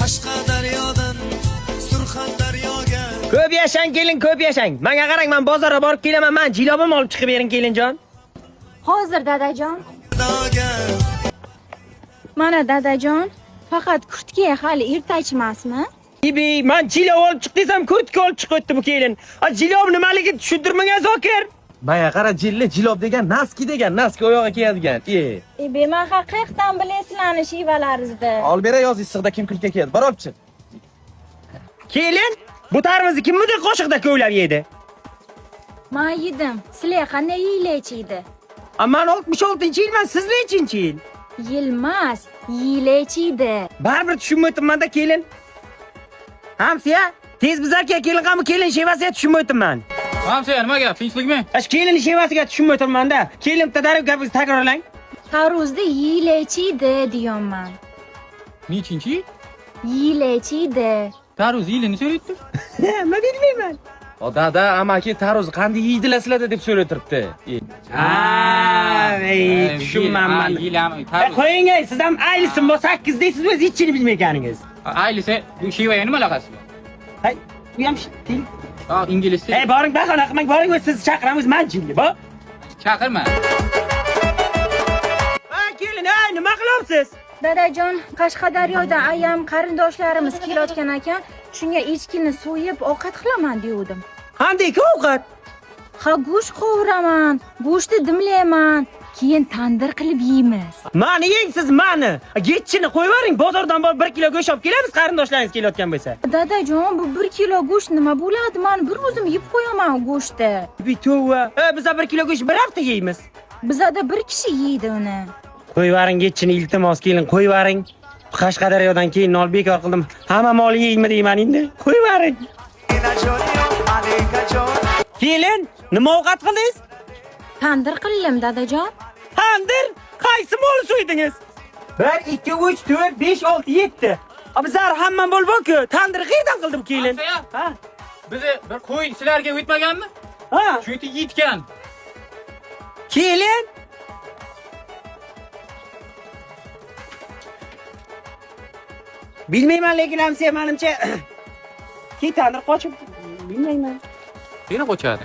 Qashqadaryodan Surxondaryoga. Ko'p yashang kelin, ko'p yashang. Menga qarang, men bozorga borib kelaman. Men jilobim olib chiqib bering kelinjon. Hozir dadajon. Mana dadajon, faqat kurtga hali ertachmasmi? Bibi, men jilob olib chiq desam, kurtka olib chiqibdi bu kelin. Ha, jilob nimaligi tushuntirmagan Zokir. Manga qara, jilob degan naski degan, naski oyoqqa kiyadigan. Men haqiqatan bilasizlarni shivalaringizda. Ol bera yoz issiqda kim kulga keldi. Bor olib chiq. Kelin, bu tarvuzni kimdir qoshiqda ko'ylab yedi? Men yedim. Sizlar qanday yeylaychiydi? Men 66-yilman, siz nechinchi yil? Yilmas, yeylaychiydi. Baribir tushunmayapman-da kelin. Hamsiya, tez bizarga kelin qami kelin shevasiga tushunmayapman. Hamsiya, nima gap? Tinchlikmi? Ash kelin shevasiga tushunmayapman-da. Kelin tadarib gapingizni takrorlang. Tarvuzda yeylaychiydi deyapman. Nechinchi yil? Yeylaychiydi. Tarvuz yilini so'rayapti. Men bilmayman. O dada, amaki tarvuz qanday yeydilar sizlarda deb so'ratiribdi. Tushunmayman. Qo'ying, siz ham aylisin, bu 8 deysiz, o'z ichini bilmayganingiz. Aylisi, bu sheva nima aloqasi? Hay, bu ham til. İngliz til. Boring, bahona qilmang, boring, siz chaqiramiz, men jilli, bu. Chaqirma. Kelin, nima qilyapsiz? Dadajon, Qashqadaryoda ayam qarindoshlarimiz kelayotgan ekan, shunga echkini so'yib ovqat qilaman degandim. Qanday ovqat? Ha, go'sht qovuraman, go'shtni dimlayman, keyin tandir qilib yeymiz. Mani yeysiz, mani. Getchini qo'yvaring, bozordan borib 1 kilo go'sht olib kelamiz, qarindoshlaringiz kelayotgan bo'lsa. Dadajon, bu 1 kilo go'sht nima bo'ladi? Men bir o'zim yeb qo'yaman go'shtni. Bitova. Biz 1 kilo go'sht bir hafta yeymiz. Bizada bir kishi yeydi uni. Qo'yvaring, getchini iltimos kelin, qo'yvaring. Qashqadaryodan keyin olib bekor qildim. Hamma mol yeymi deyman endi. Qo'yvaring. Kelin, nima ovqat qildingiz? Tandir qildim, dadajon. Tandir? Qaysi mol so'ydingiz? 1 2 3 4 5 6 7. Bizlar hamma mol bu-ku. Tandir qayerdan qildi bu kelin? Ha? Bizi bir qo'y sizlarga o'tmaganmi? Ha? Shu yerda yetgan. Kelin. Bilmayman, lekin hamsiya menimcha tandir qochib bilmayman. Seni qo'chadi.